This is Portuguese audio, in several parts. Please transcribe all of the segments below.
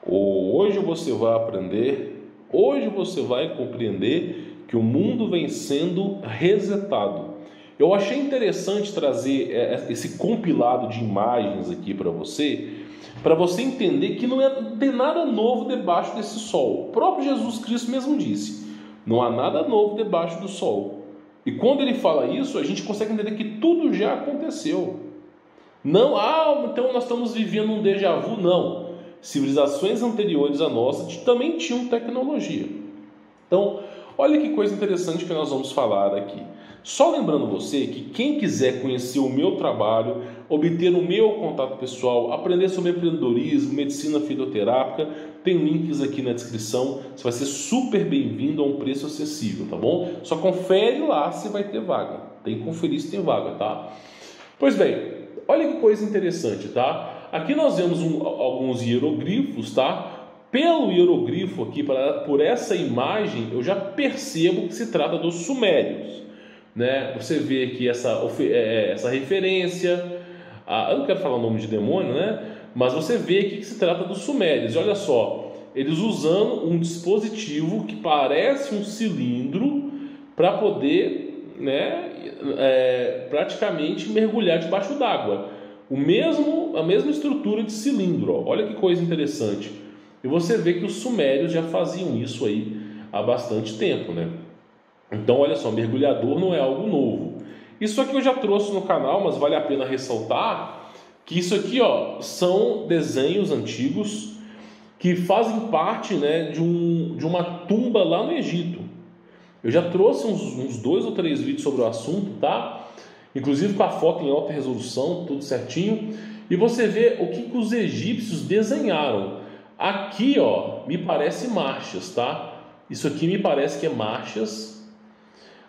Hoje você vai aprender, hoje você vai compreender que o mundo vem sendo resetado. Eu achei interessante trazer esse compilado de imagens aqui para você entender que não tem nada novo debaixo desse sol. O próprio Jesus Cristo mesmo disse, não há nada novo debaixo do sol. E quando ele fala isso, a gente consegue entender que tudo já aconteceu. Não, então nós estamos vivendo um déjà vu, não. Civilizações anteriores à nossa também tinham tecnologia. Então, olha que coisa interessante que nós vamos falar aqui. Só lembrando você que quem quiser conhecer o meu trabalho, obter o meu contato pessoal, aprender sobre empreendedorismo, medicina fitoterápica, tem links aqui na descrição. Você vai ser super bem-vindo a um preço acessível, tá bom? Só confere lá se vai ter vaga. Tem que conferir se tem vaga, tá? Pois bem, olha que coisa interessante, tá? Aqui nós vemos alguns hieroglifos, tá? Pelo hierogrifo aqui, por essa imagem, eu já percebo que se trata dos sumérios, né? Você vê aqui essa referência, eu não quero falar o nome de demônio, né? Mas você vê aqui que se trata dos sumérios. E olha só, eles usando um dispositivo que parece um cilindro para poder, né, praticamente mergulhar debaixo d'água. A mesma estrutura de cilindro, ó. Olha que coisa interessante. E você vê que os sumérios já faziam isso aí há bastante tempo, né? Então, olha só, mergulhador não é algo novo. Isso aqui eu já trouxe no canal, mas vale a pena ressaltar que isso aqui, ó, são desenhos antigos que fazem parte, né, de uma tumba lá no Egito. Eu já trouxe uns 2 ou 3 vídeos sobre o assunto, tá? Inclusive com a foto em alta resolução, tudo certinho. E você vê o que os egípcios desenharam. Aqui, ó, me parece marchas, tá? Isso aqui me parece que é marchas.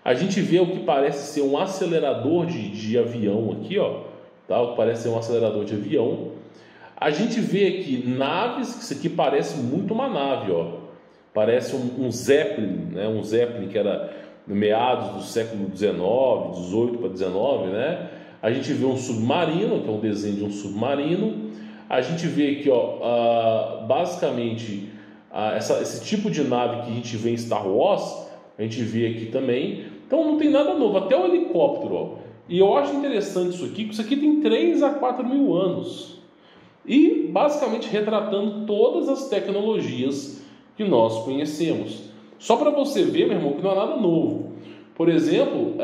A gente vê o que parece ser um acelerador de avião aqui, ó, tá? O que parece ser um acelerador de avião. A gente vê aqui naves, que isso aqui parece muito uma nave, ó. Parece um Zeppelin, né? Um Zeppelin que era no meados do século XIX, 18 para 19, né? A gente vê um submarino, que é um desenho de um submarino. A gente vê aqui, ó, basicamente, esse tipo de nave que a gente vê em Star Wars, a gente vê aqui também. Então não tem nada novo, até o helicóptero, ó. E eu acho interessante isso aqui, porque isso aqui tem 3 a 4 mil anos. E basicamente retratando todas as tecnologias que nós conhecemos. Só para você ver, meu irmão, que não é nada novo. Por exemplo,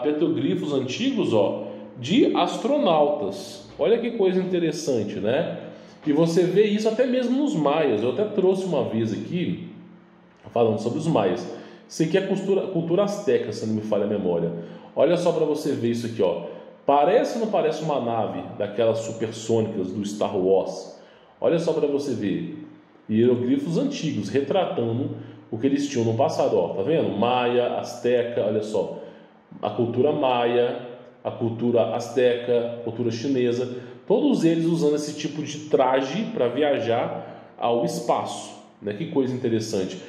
petroglifos antigos, ó, de astronautas. Olha que coisa interessante, né? E você vê isso até mesmo nos maias. Eu até trouxe uma vez aqui, falando sobre os maias. Isso aqui é cultura asteca, se não me falha a memória. Olha só para você ver isso aqui, ó. Parece ou não parece uma nave daquelas supersônicas do Star Wars? Olha só para você ver. Hieroglifos antigos, retratando o que eles tinham no passado, ó. Tá vendo? Maia, asteca, olha só. A cultura maia, a cultura asteca, a cultura chinesa, todos eles usando esse tipo de traje para viajar ao espaço, né? Que coisa interessante.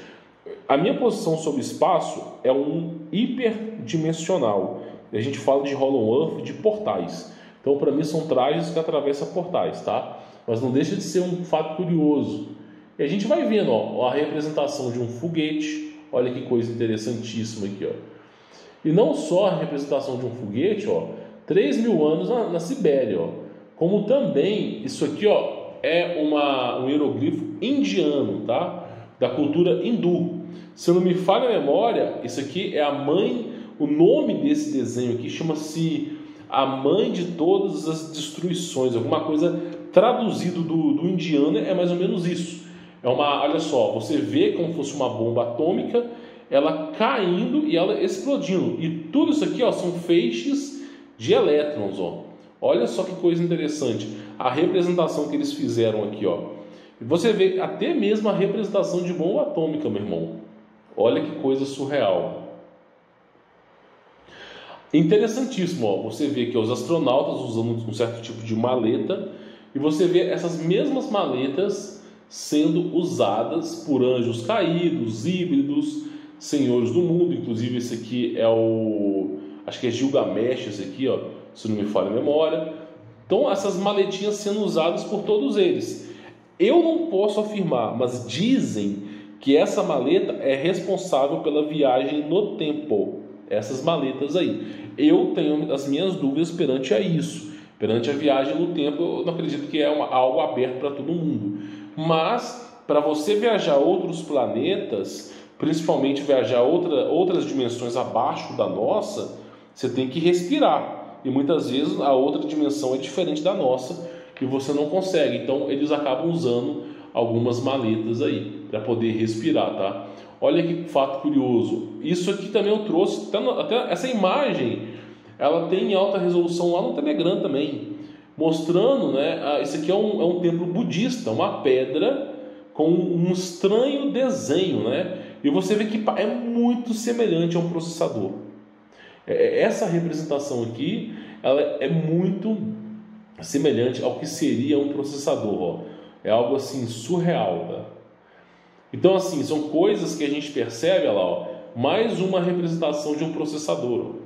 A minha posição sobre o espaço é um hiperdimensional. A gente fala de Hollow Earth, de portais. Então, para mim, são trajes que atravessam portais, tá? Mas não deixa de ser um fato curioso. E a gente vai vendo, ó, a representação de um foguete. Olha que coisa interessantíssima aqui, ó. E não só a representação de um foguete, ó, 3 mil anos na Sibéria, ó. Como também, isso aqui, ó, é um hieroglifo indiano, tá? Da cultura hindu. Se eu não me falha a memória, isso aqui é a mãe, o nome desse desenho aqui chama-se a mãe de todas as destruições, alguma coisa traduzido do indiano é mais ou menos isso. Olha só, você vê como se fosse uma bomba atômica, ela caindo e ela explodindo. E tudo isso aqui, ó, são feixes de elétrons, ó. Olha só que coisa interessante. A representação que eles fizeram aqui, ó. Você vê até mesmo a representação de bomba atômica, meu irmão. Olha que coisa surreal. Interessantíssimo, ó. Você vê que os astronautas usando um certo tipo de maleta e você vê essas mesmas maletas sendo usadas por anjos caídos, híbridos, senhores do mundo. Inclusive esse aqui é acho que é Gilgamesh, esse aqui, ó, se não me falha a memória. Então essas maletinhas sendo usadas por todos eles. Eu não posso afirmar, mas dizem que essa maleta é responsável pela viagem no tempo. Essas maletas aí. Eu tenho as minhas dúvidas perante a isso. Perante a viagem no tempo, eu não acredito que é algo aberto para todo mundo. Mas, para você viajar a outros planetas, principalmente viajar a outras dimensões abaixo da nossa, você tem que respirar. E muitas vezes a outra dimensão é diferente da nossa e você não consegue. Então, eles acabam usando algumas maletas aí para poder respirar, tá? Olha que fato curioso. Isso aqui também eu trouxe, até essa imagem, ela tem em alta resolução lá no Telegram também, mostrando, né? Isso aqui é um templo budista, uma pedra com um estranho desenho, né? E você vê que é muito semelhante a um processador. Essa representação aqui, ela é muito semelhante ao que seria um processador, ó. É algo assim surreal, tá? Então, assim, são coisas que a gente percebe, olha lá, ó, mais uma representação de um processador, ó.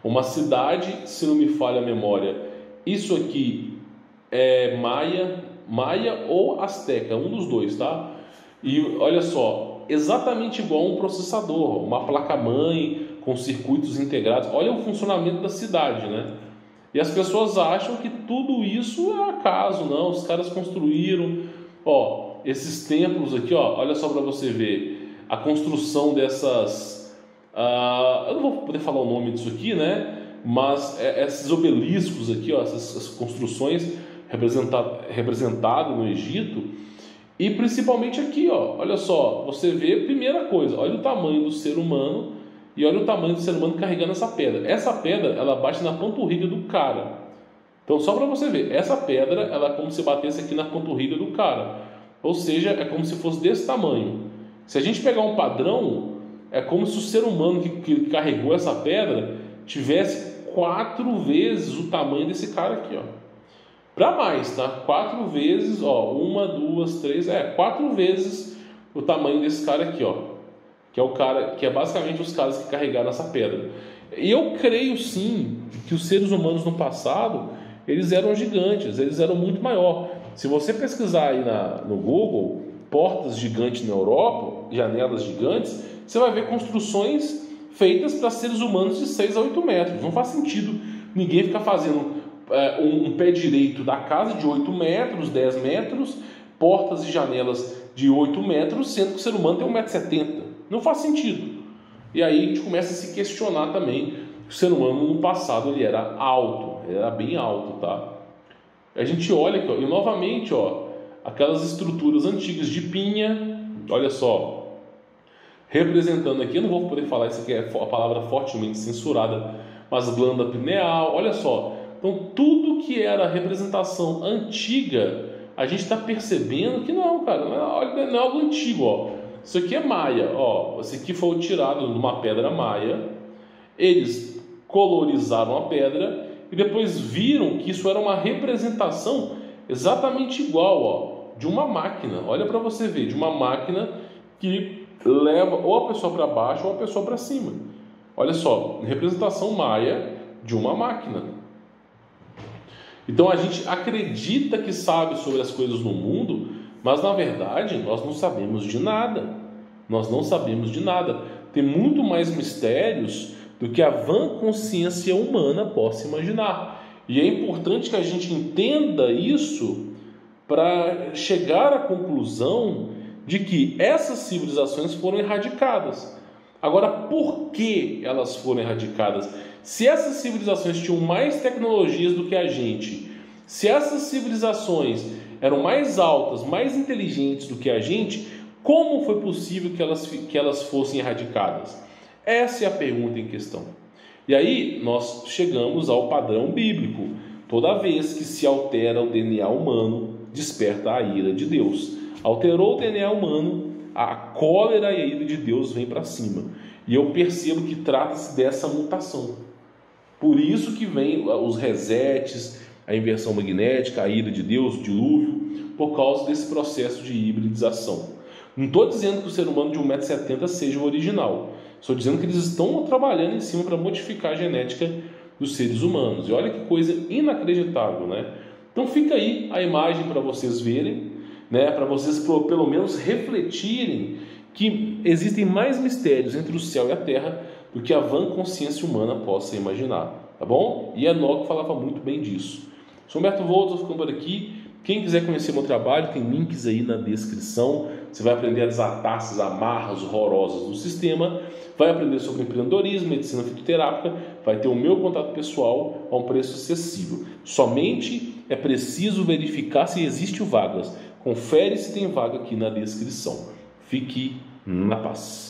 Uma cidade, se não me falha a memória, isso aqui é Maia ou Azteca, um dos dois, tá? E olha só, exatamente igual a um processador, ó, uma placa-mãe com circuitos integrados. Olha o funcionamento da cidade, né? E as pessoas acham que tudo isso é acaso, não? Os caras construíram, ó, esses templos aqui, ó, olha só para você ver a construção dessas. Eu não vou poder falar o nome disso aqui, né? Mas esses obeliscos aqui, ó, essas construções representadas no Egito, e principalmente aqui, ó, olha só, você vê, primeira coisa, olha o tamanho do ser humano e olha o tamanho do ser humano carregando essa pedra. Essa pedra, ela bate na panturrilha do cara. Então, só para você ver, essa pedra, ela é como se batesse aqui na panturrilha do cara. Ou seja, é como se fosse desse tamanho. Se a gente pegar um padrão, é como se o ser humano que carregou essa pedra tivesse 4 vezes o tamanho desse cara aqui, ó. Para mais, tá? 4 vezes, ó, 1, 2, 3, 4 vezes o tamanho desse cara aqui, ó. Que é o cara, que é basicamente os caras que carregaram essa pedra. E eu creio sim que os seres humanos no passado, eles eram gigantes, eles eram muito maior. Se você pesquisar aí no Google, portas gigantes na Europa, janelas gigantes, você vai ver construções feitas para seres humanos de 6 a 8 metros. Não faz sentido ninguém ficar fazendo um pé direito da casa de 8 metros, 10 metros, portas e janelas de 8 metros, sendo que o ser humano tem 1,70 m. Não faz sentido. E aí a gente começa a se questionar também. O ser humano no passado ele era alto, ele era bem alto, tá? A gente olha aqui, ó, e novamente, ó, aquelas estruturas antigas de pinha, olha só, representando aqui, eu não vou poder falar, isso aqui é a palavra fortemente censurada, mas glândula pineal, olha só. Então, tudo que era representação antiga, a gente está percebendo que não, cara, não é algo antigo, ó. Isso aqui é maia, ó. Isso aqui foi tirado de uma pedra maia. Eles colorizaram a pedra e depois viram que isso era uma representação exatamente igual, ó, de uma máquina. Olha para você ver, de uma máquina que leva ou a pessoa para baixo ou a pessoa para cima. Olha só, representação maia de uma máquina. Então a gente acredita que sabe sobre as coisas no mundo, mas na verdade nós não sabemos de nada. Nós não sabemos de nada. Tem muito mais mistérios do que a vã consciência humana possa imaginar. E é importante que a gente entenda isso para chegar à conclusão de que essas civilizações foram erradicadas. Agora, por que elas foram erradicadas? Se essas civilizações tinham mais tecnologias do que a gente, se essas civilizações eram mais altas, mais inteligentes do que a gente, como foi possível que elas fossem erradicadas? Essa é a pergunta em questão. E aí nós chegamos ao padrão bíblico. Toda vez que se altera o DNA humano, desperta a ira de Deus. Alterou o DNA humano, a cólera e a ira de Deus vem para cima. E eu percebo que trata-se dessa mutação. Por isso que vem os resets, a inversão magnética, a ira de Deus, o dilúvio, por causa desse processo de hibridização. Não estou dizendo que o ser humano de 1,70 m seja o original. Estou dizendo que eles estão trabalhando em cima para modificar a genética dos seres humanos. E olha que coisa inacreditável, né? Então fica aí a imagem para vocês verem. né, para vocês pelo menos refletirem que existem mais mistérios entre o céu e a terra do que a vã consciência humana possa imaginar, tá bom? E Enoque falava muito bem disso. Sou Humberto Volta, ficando por aqui. Quem quiser conhecer meu trabalho, tem links aí na descrição. Você vai aprender a desatar essas amarras horrorosas do sistema, vai aprender sobre empreendedorismo, medicina fitoterápica, vai ter o meu contato pessoal a um preço acessível. Somente é preciso verificar se existe vagas. Confere se tem vaga aqui na descrição. Fique na paz.